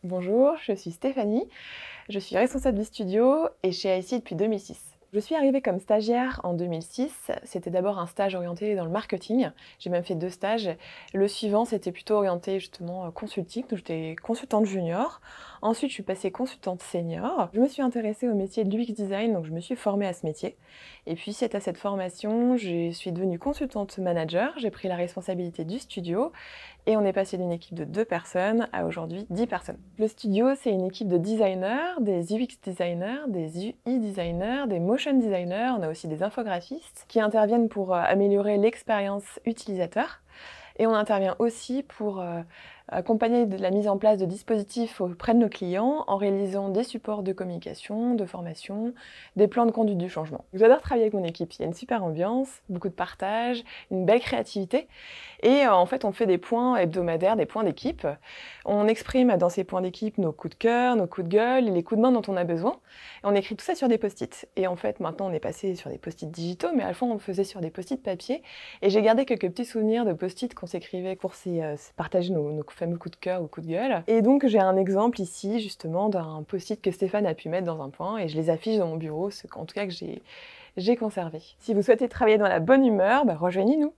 Bonjour, je suis Stéphanie, je suis responsable du studio et chez IC depuis 2006. Je suis arrivée comme stagiaire en 2006, c'était d'abord un stage orienté dans le marketing, j'ai même fait 2 stages. Le suivant, c'était plutôt orienté justement consulting, donc j'étais consultante junior. Ensuite, je suis passée consultante senior. Je me suis intéressée au métier de l'UX design, donc je me suis formée à ce métier. Et puis, suite à cette formation, je suis devenue consultante manager, j'ai pris la responsabilité du studio et on est passé d'une équipe de 2 personnes à aujourd'hui 10 personnes. Le studio, c'est une équipe de designers, des UX designers, des UI designers, des motion designers, on a aussi des infographistes qui interviennent pour améliorer l'expérience utilisateur. Et on intervient aussi pour accompagner de la mise en place de dispositifs auprès de nos clients en réalisant des supports de communication, de formation, des plans de conduite du changement. J'adore travailler avec mon équipe, il y a une super ambiance, beaucoup de partage, une belle créativité et en fait on fait des points hebdomadaires, des points d'équipe. On exprime dans ces points d'équipe nos coups de cœur, nos coups de gueule et les coups de main dont on a besoin. Et on écrit tout ça sur des post-it. Et en fait maintenant on est passé sur des post-it digitaux, mais à la fois on le faisait sur des post-it papier et j'ai gardé quelques petits souvenirs de post-it qu'on s'écrivait pour partager nos fameux coups de cœur ou coups de gueule. Et donc j'ai un exemple ici justement d'un post-it que Stéphane a pu mettre dans un point et je les affiche dans mon bureau, ce qu'en tout cas que j'ai conservé. Si vous souhaitez travailler dans la bonne humeur, rejoignez-nous.